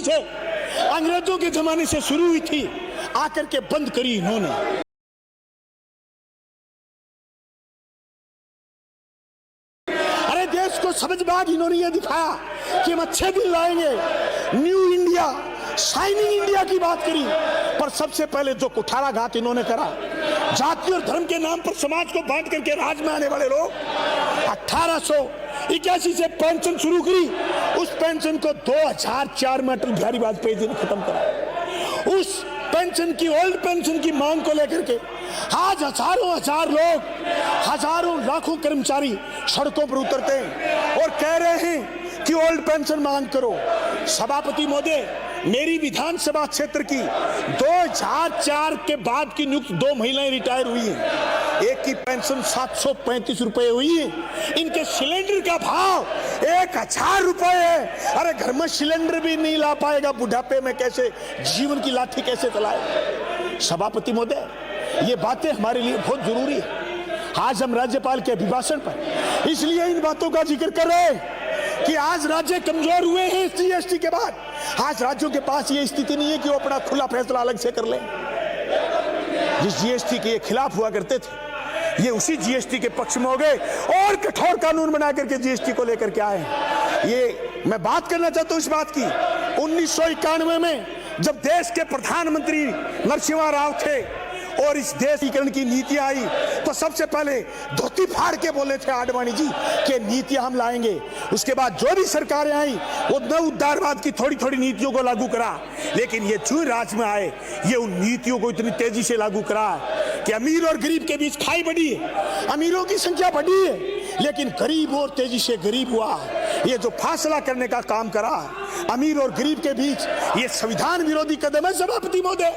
थे, अंग्रेजों के जमाने से शुरू हुई थी, आकर के बंद करी इन्होंने। अरे देश को समझदार इन्होंने ये दिखाया कि हम अच्छे दिन लाएंगे, न्यू इंडिया, शाइनिंग इंडिया की बात करी, पर सबसे पहले जो कुठाराघात इन्होंने करा, जाति और धर्म के नाम पर समाज को बांट करके राज में आने वाले लोग, 1881 से पेंशन शुरू करी, उस पेंशन को 2004 में अटल बिहारी वाजपेयी जी ने खत्म करा। उस पेंशन की, ओल्ड पेंशन की मांग को लेकर के आज हजार लोग, हजारों लाखों कर्मचारी सड़कों पर उतरते हैं और कह रहे हैं कि ओल्ड पेंशन मांग करो। सभापति महोदय, मेरी विधानसभा क्षेत्र की 2004 के बाद की नियुक्त 2 महिलाएं रिटायर हुई हैं, एक की पेंशन 735 रुपए हुई है, इनके सिलेंडर का भाव 1000 रुपए है। अरे घर में सिलेंडर भी नहीं ला पाएगा, बुढ़ापे में कैसे जीवन की लाठी कैसे चलाए। सभापति महोदय, ये बातें हमारे लिए बहुत जरूरी है। आज हम राज्यपाल के अभिभाषण पर इसलिए इन बातों का जिक्र कर रहे हैं कि आज राज्य कमजोर हुए हैं जीएसटी के बाद। आज राज्यों के पास ये स्थिति नहीं है कि वो अपना खुला फैसला अलग से कर लें। जिस जीएसटी के खिलाफ हुआ करते थे, ये उसी जीएसटी के पक्ष में हो गए और कठोर कानून बना करके जीएसटी को लेकर के आए। ये मैं बात करना चाहता हूं इस बात की, 1991 में जब देश के प्रधानमंत्री नरसिम्हा राव थे और इस देशीकरण की नीति आई, तो सबसे पहले धोती फाड़ के बोले थे आडवाणी जी कि नीतियां हम लाएंगे। उसके बाद जो भी सरकारें आई वो नव उदारवाद की थोड़ी थोड़ी नीतियों को लागू करा, लेकिन ये जो राज में आए ये उन नीतियों को इतनी तेजी से लागू करा कि अमीर और गरीब के बीच खाई बढ़ी है, अमीरों की संख्या बढ़ी है, लेकिन गरीब और तेजी से गरीब हुआ। ये जो फासला करने का काम करा अमीर और गरीब के बीच, ये संविधान विरोधी कदम है। सभापति महोदय,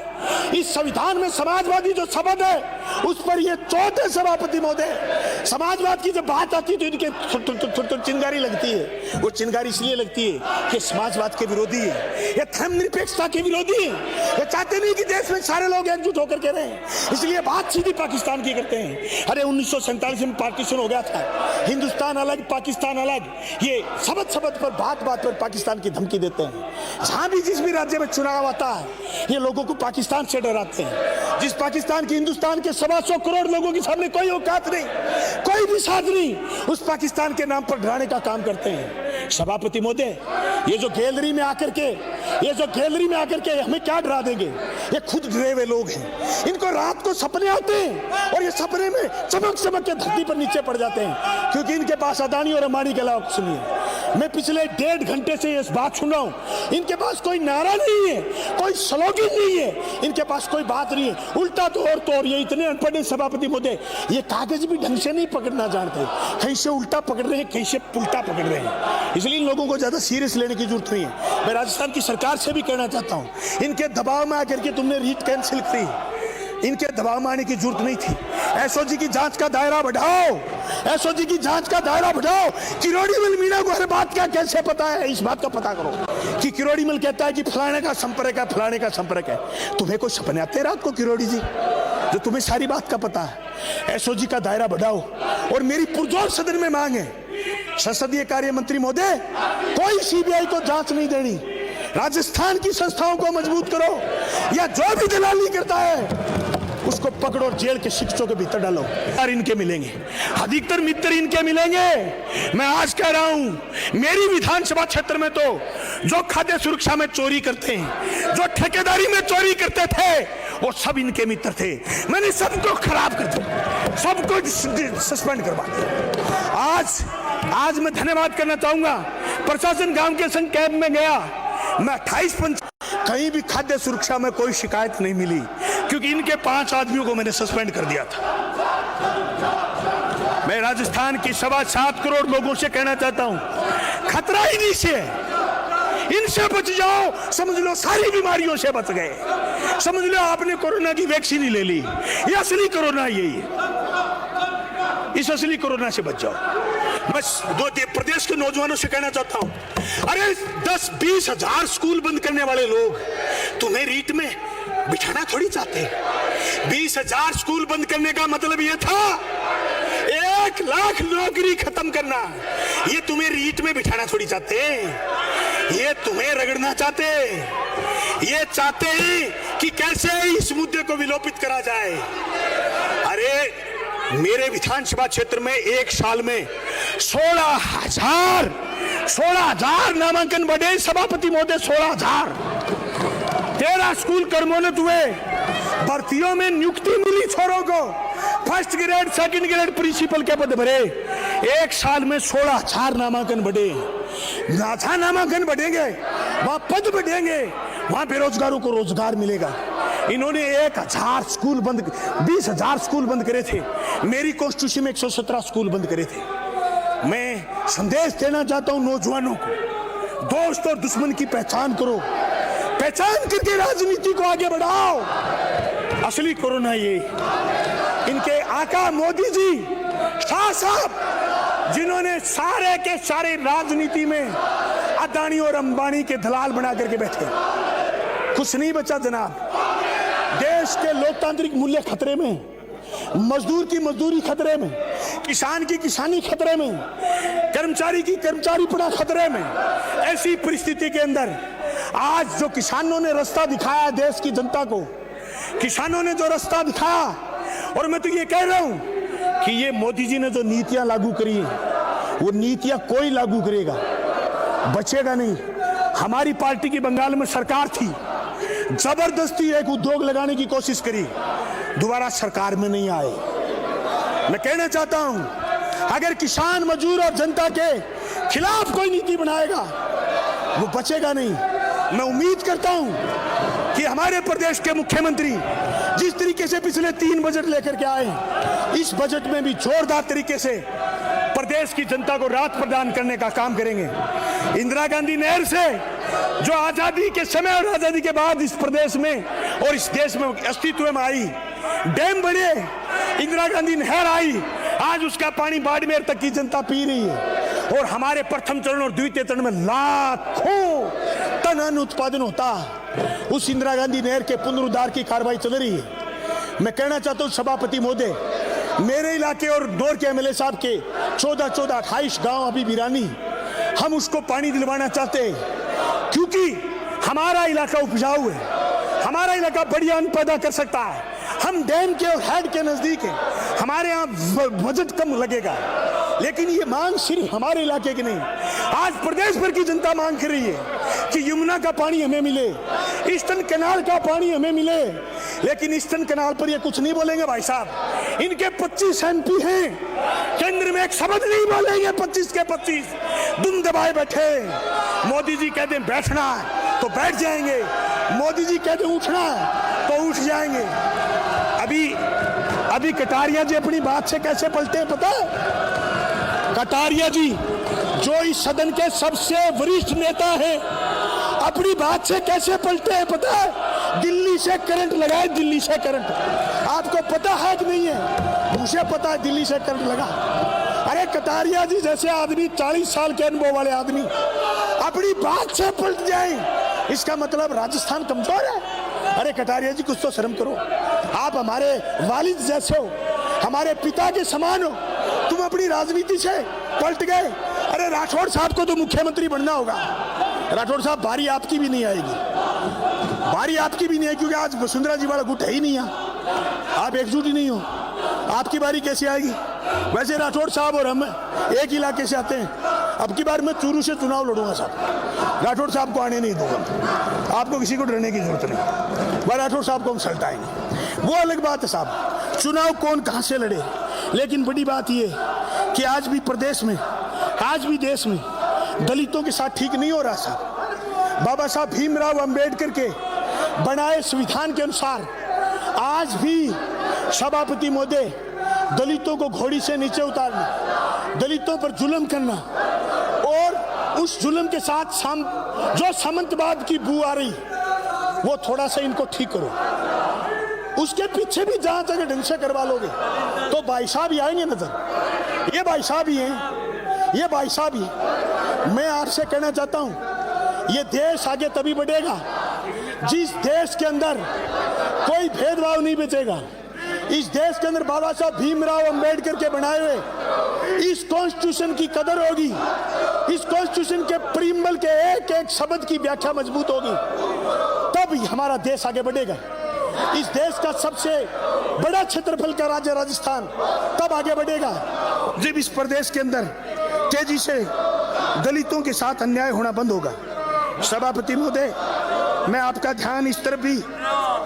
इस संविधान में समाजवादी जो शब्द है उस पर ये चोट है। सभापति महोदय, समाजवाद की जब बात आती है तो इनके चिंगारी लगती है। वो चिंगारी इसलिए लगती है कि समाजवाद के विरोधी है, ये धर्मनिरपेक्षता के विरोधी है, ये चाहते नहीं कि देश में सारे लोग एकजुट होकर के रहें, इसलिए बात सीधी पाकिस्तान की करते हैं। अरे 1947 में पार्टीशन हो गया था, हिंदुस्तान अलग पाकिस्तान अलग, ये शब्द पर बात पर पाकिस्तान की धमकी देते हैं। जहां भी जिस भी राज्य में चुनाव आता है ये लोगों को पाकिस्तान से डराते हैं। जिस पाकिस्तान की हिंदुस्तान के 125 करोड़ लोगों के सामने कोई औकात नहीं, कोई भी साध नहीं, उस पाकिस्तान के नाम पर डराने का काम करते हैं। सभापति महोदय, ये जो गैलरी में आकर के हमें क्या डरा देंगे, ये खुद डरे हुए लोग हैं। इनको रात को सपने आते हैं और ये सपने में चमक के धरती पर नीचे पड़ जाते हैं, क्योंकि इनके पास अदानी और अंबानी के अलावा सुनिए, मैं पिछले 1.5 घंटे से इस बात सुन रहा हूं। इनके पास कोई नारा नहीं है, कोई स्लोगन नहीं है, इनके पास कोई बात नहीं है, उल्टा तो और ये इतने अनपढ़ हैं सभापति महोदय, ये कागज भी ढंग से नहीं पकड़ना जानते, कहीं से उल्टा पकड़ रहे हैं, कहीं से पुल्टा पकड़ रहे हैं। इसलिए इन लोगों को ज्यादा सीरियस लेने की जरूरत नहीं है। मैं राजस्थान की सरकार से भी कहना चाहता हूं, इनके दबाव में आकर के तुमने रीट कैंसिल करी, इनके दबाव में आने की जरूरत नहीं थी। एसओजी की जांच का दायरा बढ़ाओ, एसओजी की जांच का दायरा बढ़ाओ। किरोड़ी मिल मीणा को हर बात का कैसे पता है, इस बात का पता करो कि किरोड़ी मिल कहता है कि फलाने का संपर्क है, फलाने का संपर्क है। तुम्हें कोई सपने आते रात को किरोड़ी जी, जो तुम्हें सारी बात का पता है। एसओजी का दायरा बढ़ाओ। और मेरी पुरजोर सदन में मांग है, संसदीय कार्य मंत्री महोदय, कोई सीबीआई को जांच नहीं देनी, राजस्थान की संस्थाओं को मजबूत करो, या जो भी दलाली करता है उसको पकड़ो और जेल के शिक्षकों के भीतर डालो। और इनके मिलेंगे, अधिकतर मित्र इनके मिलेंगे। मैं आज कह रहा हूं, मेरी विधानसभा क्षेत्र में तो जो खाद्य सुरक्षा में चोरी करते हैं, जो ठेकेदारी में चोरी करते थे, वो सब इनके मित्र थे। मैंने सबको खराब कर दिया, सबको सस्पेंड करवा दिया। आज मैं धन्यवाद करना चाहूंगा, प्रशासन गांव के संग कैंप में गया, मैं 28 कहीं भी खाद्य सुरक्षा में कोई शिकायत नहीं मिली, क्योंकि इनके 5 आदमियों को मैंने सस्पेंड कर दिया था। मैं राजस्थान की 7.25 करोड़ लोगों से कहना चाहता हूं, खतरा इन्हीं से, इनसे बच जाओ, समझ लो सारी बीमारियों से बच गए। समझ लो आपने कोरोना की वैक्सीन ही ले ली, ये असली कोरोना यही है, इस असली कोरोना से बच जाओ। बस प्रदेश के नौजवानों से कहना चाहता हूं, अरे 10-20 हजार स्कूल बंद करने वाले लोग तुम्हें रीट में बिठाना थोड़ी चाहते। 20 हजार स्कूल बंद करने का मतलब यह था 1 लाख नौकरी खत्म करना, ये तुम्हें रीट में बिठाना थोड़ी चाहते। ये तुम्हें रगड़ना चाहते, ये चाहते हैं कि कैसे इस मुद्दे को विलोपित करा जाए। अरे मेरे विधानसभा क्षेत्र में एक साल में 16,000 नामांकन बढ़े सभापति महोदय, 16,000। 13 स्कूल कर्मोन्नत हुए, भर्तियों में नियुक्ति मिली छोरों को, first grade second grade principal के पद भरे। एक साल में 16,000 नामांकन बढ़े। जहां नामांकन बढ़ेंगे वहां पद बढ़ेंगे, वहां बेरोजगारों को रोजगार मिलेगा। इन्होंने 1,000 स्कूल बंद, 20,000 स्कूल बंद करे थे। मेरी कॉन्स्टिट्यूशन में 117 स्कूल बंद करे थे। मैं संदेश देना चाहता हूं नौजवानों को, दोस्त और दुश्मन की पहचान करो, पहचान करके राजनीति को आगे बढ़ाओ। असली कोरोना ये इनके आका मोदी जी शाह साहब, जिन्होंने सारे के सारे राजनीति में अदानी और अंबानी के दलाल बना करके बैठे। कुछ नहीं बचा जनाब। देश के लोकतांत्रिक मूल्य खतरे में, मजदूर की मजदूरी खतरे में, किसान की किसानी खतरे में, कर्मचारी की कर्मचारी पड़ा खतरे में। ऐसी परिस्थिति के अंदर आज जो किसानों ने रास्ता दिखाया देश की जनता को, किसानों ने जो रास्ता दिखाया, और मैं तो ये कह रहा हूं कि ये मोदी जी ने जो नीतियां लागू करी है, वो नीतियां कोई लागू करेगा, बचेगा नहीं। हमारी पार्टी की बंगाल में सरकार थी, जबरदस्ती एक उद्योग लगाने की कोशिश करी, दोबारा सरकार में नहीं आए। मैं कहना चाहता हूं, अगर किसान मजदूर और जनता के खिलाफ कोई नीति बनाएगा, वो बचेगा नहीं। मैं उम्मीद करता हूं कि हमारे प्रदेश के मुख्यमंत्री जिस तरीके से पिछले 3 बजट लेकर के आए, इस बजट में भी जोरदार तरीके से प्रदेश की जनता को राहत प्रदान करने का काम करेंगे। इंदिरा गांधी नहर से जो आजादी के समय और आजादी के बाद इस प्रदेश में और इस देश में अस्तित्व में आई, डैम बने, इंदिरा गांधी नहर आई, आज उसका पानी बाड़मेर तक की जनता पी रही है। और हमारे प्रथम चरण और द्वितीय चरण में लाखों टन अन्न उत्पादन होता, उस इंदिरा गांधी नहर के पुनरुद्धार की कार्रवाई चल रही है। मैं कहना चाहता हूं सभापति महोदय, मेरे इलाके और दौर के एमएलए साहब के 14-28 गांव अभी वीरानी, हम उसको पानी दिलवाना चाहते हैं, क्योंकि हमारा इलाका उपजाऊ है, हमारा इलाका बढ़िया अन्न पैदा कर सकता है। हम डैम के और हेड के नजदीक हैं, हमारे यहाँ बजट कम लगेगा, लेकिन ये मांग सिर्फ हमारे इलाके की नहीं, आज प्रदेश भर की जनता मांग कर रही है कि यमुना का पानी हमें मिले, ईस्टर्न कैनाल का पानी हमें मिले। लेकिन ईस्टर्न कैनाल पर ये कुछ नहीं बोलेंगे भाई साहब, इनके 25 MP हैं, केंद्र में एक शब्द नहीं बोलेंगे, 25 के 25 दुम दबाए बैठे। मोदी जी कहते हैं बैठना है तो बैठ जाएंगे, मोदी जी कहते हैं उठना है तो उठ जाएंगे। अभी कटारिया जी अपनी बात से कैसे पलटे हैं पता है? कटारिया जी जो इस सदन के सबसे वरिष्ठ नेता हैं, अपनी बात से कैसे पलटे हैं पता है? दिल्ली से करंट लगाए, दिल्ली से करंट। आपको पता है कि नहीं है? मुझे पता है दिल्ली से करंट लगा। अरे कटारिया जी जैसे आदमी, 40 साल के अनुभव वाले आदमी अपनी बात से पलट जाए, इसका मतलब राजस्थान कमजोर है। अरे कटारिया जी कुछ तो शर्म करो, आप हमारे वालिद जैसे हो, हमारे पिता के समान हो, तुम अपनी राजनीति से पलट गए। अरे राठौड़ साहब को तो मुख्यमंत्री बनना होगा। राठौड़ साहब बारी आपकी भी नहीं आएगी, बारी आपकी भी नहीं है, क्योंकि आज वसुंधरा जी वाला गुट है ही नहीं है, आप एकजुट ही नहीं हो, आपकी बारी कैसे आएगी? वैसे राठौड़ साहब और हम एक इलाके से आते हैं, अब की बार मैं चूरू से चुनाव लड़ूंगा साहब, राठौड़ साहब को आने नहीं दूंगा, आपको किसी को डरने की जरूरत नहीं, वह राठौड़ साहब को हम सल्टाएंगे, वो अलग बात है साहब, चुनाव कौन कहां से लड़े। लेकिन बड़ी बात यह कि आज भी प्रदेश में, आज भी देश में दलितों के साथ ठीक नहीं हो रहा साहब। बाबा साहब भीमराव अंबेडकर के बनाए संविधान के अनुसार आज भी सभापति महोदय दलितों को घोड़ी से नीचे उतारना, दलितों पर जुल्म करना, और उस जुल्म के साथ जो सामंतवाद की बू आ रही, वो थोड़ा सा इनको ठीक करो। उसके पीछे भी जहां तक ढंग से करवा लोगे तो भाई साहब ही आएंगे नजर, ये भाई साहब ही हैं, ये भाई साहब ही। मैं आपसे कहना चाहता हूं, ये देश आगे तभी बढ़ेगा जिस देश के अंदर कोई भेदभाव नहीं बचेगा, इस देश के अंदर बाबा साहब भीमराव अंबेडकर के बनाए हुए इस कॉन्स्टिट्यूशन की कदर होगी, इस कॉन्स्टिट्यूशन के प्रीम्बल के एक एक शब्द की व्याख्या मजबूत होगी, तब हमारा देश आगे बढ़ेगा। इस देश का सबसे बड़ा क्षेत्रफल का राज्य राजस्थान तब आगे बढ़ेगा जब इस प्रदेश के अंदर तेजी से दलितों के साथ अन्याय होना बंद होगा। सभापति महोदय, मैं आपका ध्यान इस तरफ भी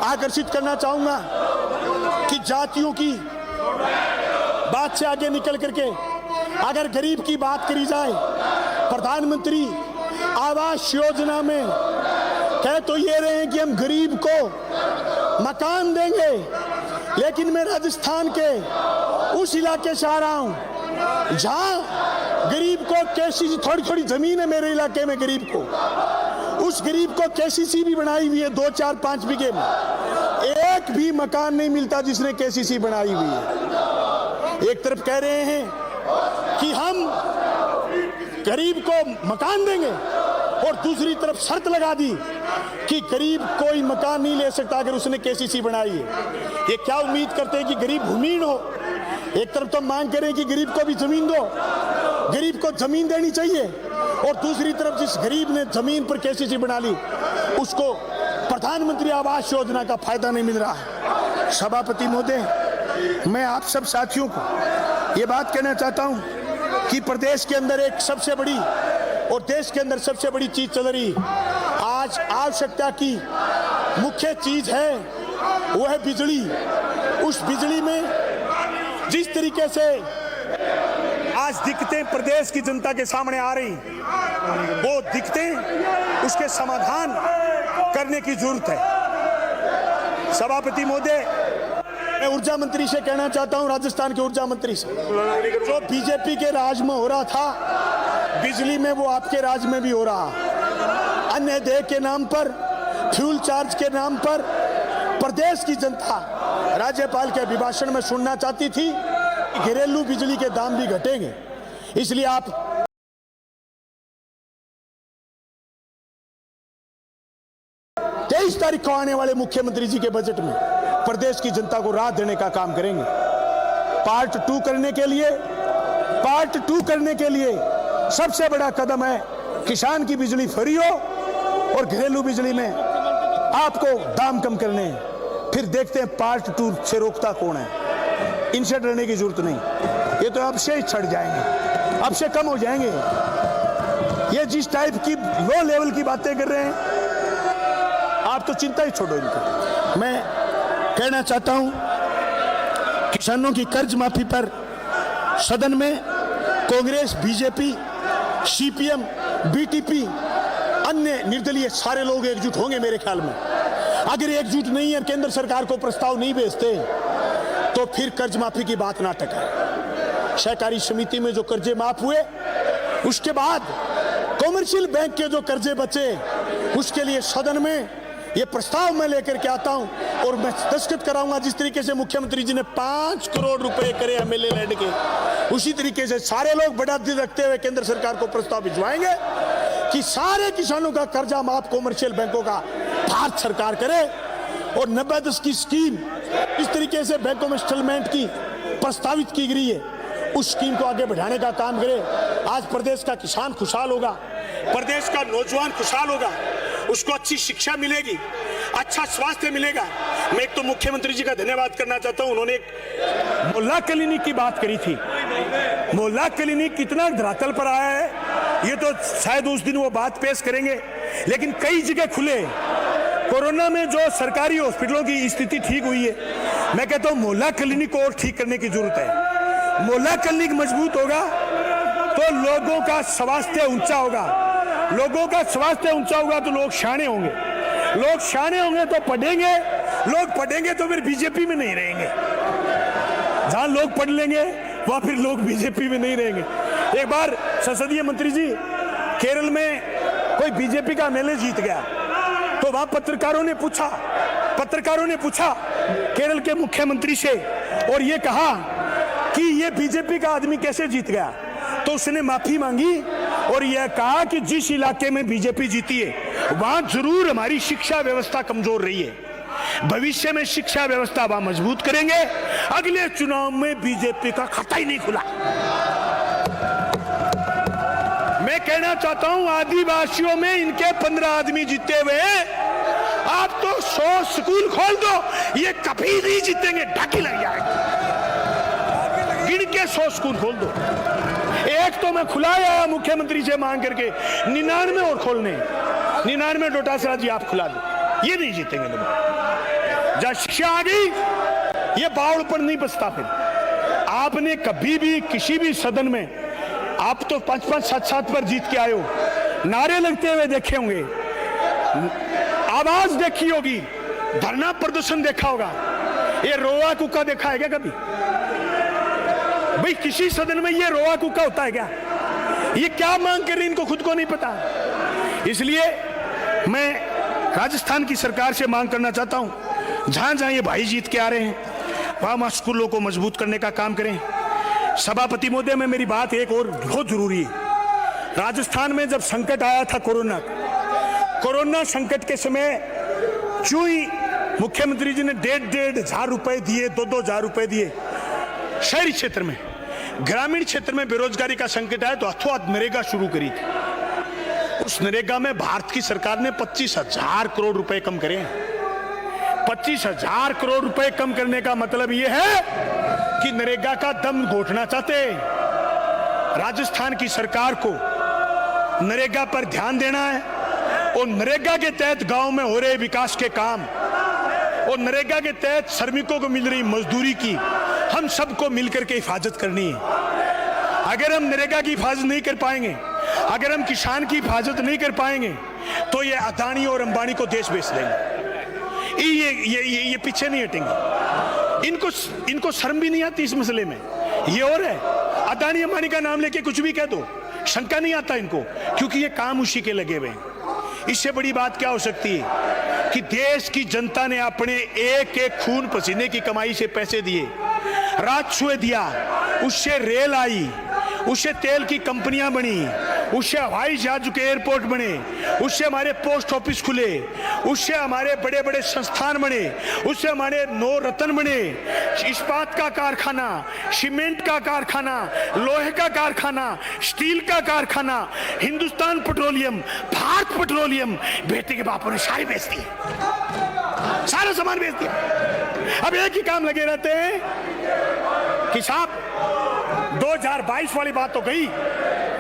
आकर्षित करना चाहूंगा कि जातियों की बात से आगे निकल करके अगर गरीब की बात करी जाए, प्रधानमंत्री आवास योजना में कह तो ये रहे हैं कि हम गरीब को मकान देंगे, लेकिन मैं राजस्थान के उस इलाके से आ रहा हूं जहां गरीब को केसीसी, थोड़ी थोड़ी जमीन है मेरे इलाके में गरीब को, उस गरीब को केसीसी भी बनाई हुई है 2, 4, 5 बीघे में, एक भी मकान नहीं मिलता जिसने केसीसी बनाई हुई है। एक तरफ कह रहे हैं कि हम गरीब को मकान देंगे और दूसरी तरफ शर्त लगा दी कि गरीब कोई मकान नहीं ले सकता अगर उसने केसीसी बनाई है। ये क्या उम्मीद करते हैं कि गरीब भूमिहीन हो? एक तरफ तो मांग करें कि गरीब को भी जमीन दो, गरीब को जमीन देनी चाहिए, और दूसरी तरफ जिस गरीब ने जमीन पर केसीसी बना ली उसको प्रधानमंत्री आवास योजना का फायदा नहीं मिल रहा है। सभापति महोदय, मैं आप सब साथियों को ये बात कहना चाहता हूं कि प्रदेश के अंदर एक सबसे बड़ी और देश के अंदर सबसे बड़ी चीज चल रही, आज आवश्यकता की मुख्य चीज है वो है बिजली। उस बिजली में जिस तरीके से आज दिक्कतें प्रदेश की जनता के सामने आ रही, वो दिक्कतें उसके समाधान करने की जरूरत है। सभापति महोदय, मैं ऊर्जा मंत्री से कहना चाहता हूं, राजस्थान के ऊर्जा मंत्री से, जो बीजेपी के राज में हो रहा था बिजली में, वो आपके राज में भी हो रहा। अन्य देय के नाम पर, फ्यूल चार्ज के नाम पर प्रदेश की जनता राज्यपाल के अभिभाषण में सुनना चाहती थी कि घरेलू बिजली के दाम भी घटेंगे। इसलिए आप 23 तारीख को आने वाले मुख्यमंत्री जी के बजट में प्रदेश की जनता को राहत देने का काम करेंगे। पार्ट 2 करने के लिए सबसे बड़ा कदम है किसान की बिजली फ्री हो और घरेलू बिजली में आपको दाम कम करने हैं। फिर देखते हैं पार्ट 2 से रोकता कौन है। इनसे डरने की जरूरत नहीं, ये तो अब से ही छट जाएंगे, अब से कम हो जाएंगे। ये जिस टाइप की लो लेवल की बातें कर रहे हैं, आप तो चिंता ही छोड़ो इनकी। मैं कहना चाहता हूं, किसानों की कर्ज माफी पर सदन में कांग्रेस, बीजेपी, सीपीएम, बीटीपी, अन्य निर्दलीय सारे लोग एकजुट होंगे मेरे ख्याल में। अगर एकजुट नहीं है, केंद्र सरकार को प्रस्ताव नहीं भेजते, तो फिर कर्ज माफी की बात ना टके। सहकारी समिति में जो कर्जे माफ हुए, उसके बाद कॉमर्शियल बैंक के जो कर्जे बचे, उसके लिए सदन में ये प्रस्ताव मैं लेकर के आता हूं और मैं दस्तखत कराऊंगा। जिस तरीके से मुख्यमंत्री जी ने 5 करोड़ रुपए करे एमएलए लैंड के, उसी तरीके से सारे लोग बड़ा दिल रखते हुए केंद्र सरकार को प्रस्ताव भिजवाएंगे कि सारे किसानों का कर्जा माफ कॉमर्शियल बैंकों का भारत सरकार करे, और 90-10 की स्कीम इस तरीके से बैंकों में सेटलमेंट की प्रस्तावित की गई है, उस स्कीम को आगे बढ़ाने का काम करे। आज प्रदेश का किसान खुशहाल होगा, प्रदेश का नौजवान खुशहाल होगा, उसको अच्छी शिक्षा मिलेगी, अच्छा स्वास्थ्य मिलेगा। मैं एक तो मुख्यमंत्री जी का धन्यवाद करना चाहता हूं, उन्होंने एक मोहल्ला क्लिनिक की बात करी थी। मोहल्ला क्लिनिक कितना धरातल पर आया है, ये तो शायद उस दिन वो बात पेश करेंगे, लेकिन कई जगह खुले। कोरोना में जो सरकारी हॉस्पिटलों की स्थिति ठीक हुई है, मैं कहता हूं मोहल्ला क्लिनिक को और ठीक करने की जरूरत है। मोहल्ला क्लिनिक मजबूत होगा तो लोगों का स्वास्थ्य ऊंचा होगा, लोगों का स्वास्थ्य ऊंचा होगा तो लोग शाणे होंगे, लोग शाणे होंगे तो पढ़ेंगे, लोग पढ़ेंगे तो फिर बीजेपी में नहीं रहेंगे। जहां लोग पढ़ लेंगे वहां फिर लोग बीजेपी में नहीं रहेंगे। एक बार संसदीय मंत्री जी, केरल में कोई बीजेपी का एमएलए जीत गया, तो वहां पत्रकारों ने पूछा केरल के मुख्यमंत्री से, और ये कहा कि ये बीजेपी का आदमी कैसे जीत गया, तो उसने माफी मांगी और यह कहा कि जिस इलाके में बीजेपी जीती है वहां जरूर हमारी शिक्षा व्यवस्था कमजोर रही है, भविष्य में शिक्षा व्यवस्था वहां मजबूत करेंगे। अगले चुनाव में बीजेपी का खाता ही नहीं खुला। मैं कहना चाहता हूं, आदिवासियों में इनके 15 आदमी जीते हुए हैं। आप तो 100 स्कूल खोल दो, ये कभी नहीं जीतेंगे, ढाकी लग जाएगी। गिन के 100 स्कूल खोल दो। एक तो मैं खुलाया मुख्यमंत्री से मांग करके, 99 और खोलने, 99 डोटासरा जी आप खुला दो, ये नहीं जीतेंगे लोग। जब शिक्षा आ गई, ये बावड़ पर नहीं बचता। फिर आपने कभी भी किसी भी सदन में, आप तो 5-5, 7-7 पर जीत के आए हो, नारे लगते हुए देखे होंगे, आवाज देखी होगी, धरना प्रदर्शन देखा होगा, ये रोआ कुका देखा है क्या कभी? भाई किसी सदन में ये रोआ कुका होता है क्या? ये क्या मांग कर रहे हैं, इनको खुद को नहीं पता। इसलिए मैं राजस्थान की सरकार से मांग करना चाहता हूं, जहां जहां ये भाई जीत के आ रहे हैं, वहां स्कूलों को मजबूत करने का काम करें। सभापति महोदय में मेरी बात एक और बहुत जरूरी है। राजस्थान में जब संकट आया था कोरोना संकट के समय, जो ही मुख्यमंत्री जी ने 1,500 हजार रुपए दिए, 2-2 हजार रुपए दिए शहरी क्षेत्र में। ग्रामीण क्षेत्र में बेरोजगारी का संकट आया तो हाथों-हाथ नरेगा शुरू करी थी। उस नरेगा में भारत की सरकार ने 25,000 करोड़ रुपए कम करे। 25,000 करोड़ रुपए कम करने का मतलब यह है कि नरेगा का दम घोटना चाहते। राजस्थान की सरकार को नरेगा पर ध्यान देना है और नरेगा के तहत गांव में हो रहे विकास के काम और नरेगा के तहत श्रमिकों को मिल रही मजदूरी की हम सबको मिलकर के हिफाजत करनी है। अगर हम नरेगा की हिफाजत नहीं कर पाएंगे, अगर हम किसान की हिफाजत नहीं कर पाएंगे, तो ये अदानी और अंबानी को देश बेच देंगे। ये पीछे नहीं हटेंगे। इनको शर्म भी नहीं आती इस मसले में। ये और है, अदानी अंबानी का नाम लेके कुछ भी कह दो, शंका नहीं आता इनको, क्योंकि ये काम उसी के लगे हुए हैं। इससे बड़ी बात क्या हो सकती है कि देश की जनता ने अपने एक एक खून पसीने की कमाई से पैसे दिए, राजस्व दिया, उससे रेल आई, उससे तेल की कंपनियां बनी, उससे हवाई जहाज के एयरपोर्ट बने, उससे हमारे पोस्ट ऑफिस खुले, उससे हमारे बड़े बड़े संस्थान बने, उससे हमारे 9 रत्न बने, इस्पात का कारखाना, सीमेंट का कारखाना, लोहे का कारखाना, स्टील का कारखाना, हिंदुस्तान पेट्रोलियम, भारत पेट्रोलियम, बेटे के बापों ने सारे बेच दिए, सारा सामान बेच दिया। अब एक ही काम लगे रहते हैं कि साहब 2022 वाली बात तो गई,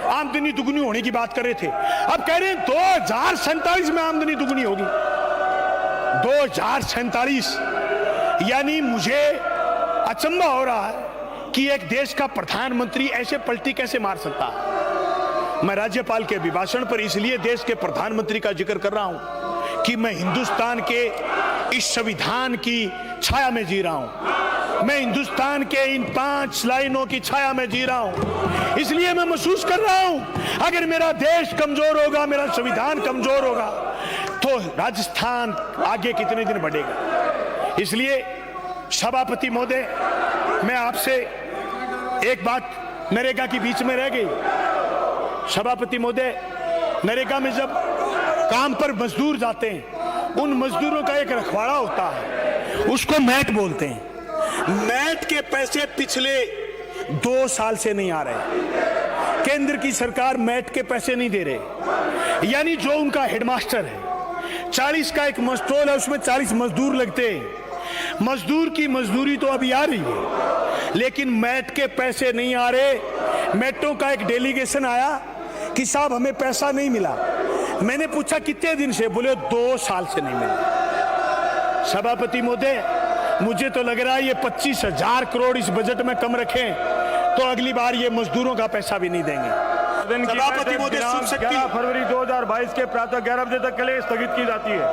आमदनी दुगनी होने की बात कर रहे थे, अब कह रहे हैं 2047 में आमदनी दुगनी होगी। 2047, यानी मुझे अचंभा हो रहा है कि एक देश का प्रधानमंत्री ऐसे पलटी कैसे मार सकता है। मैं राज्यपाल के अभिभाषण पर इसलिए देश के प्रधानमंत्री का जिक्र कर रहा हूं कि मैं हिंदुस्तान के इस संविधान की छाया में जी रहा हूं, मैं हिंदुस्तान के इन 5 लाइनों की छाया में जी रहा हूं। इसलिए मैं महसूस कर रहा हूं, अगर मेरा देश कमजोर होगा, मेरा संविधान कमजोर होगा, तो राजस्थान आगे कितने दिन बढ़ेगा। इसलिए सभापति महोदय, मैं आपसे एक बात नरेगा की बीच में रह गई। सभापति महोदय, नरेगा में जब काम पर मजदूर जाते हैं, उन मजदूरों का एक रखवाड़ा होता है, उसको मैट बोलते हैं। मैट के पैसे पिछले 2 साल से नहीं आ रहे। केंद्र की सरकार मैट के पैसे नहीं दे रहे। यानी जो उनका हेडमास्टर है, 40 का एक मस्टोल है, उसमें 40 मजदूर लगते हैं। मजदूर की मजदूरी तो अभी आ रही है, लेकिन मैट के पैसे नहीं आ रहे। मैटों का एक डेलीगेशन आया कि साहब हमें पैसा नहीं मिला। मैंने पूछा कितने दिन से, बोले 2 साल से नहीं मिला। सभापति महोदय, मुझे तो लग रहा है ये 25,000 करोड़ इस बजट में कम रखें तो अगली बार ये मजदूरों का पैसा भी नहीं देंगे। सभापति महोदय, 11 फरवरी 2022 के प्रातः 11 बजे तक के लिए स्थगित की जाती है।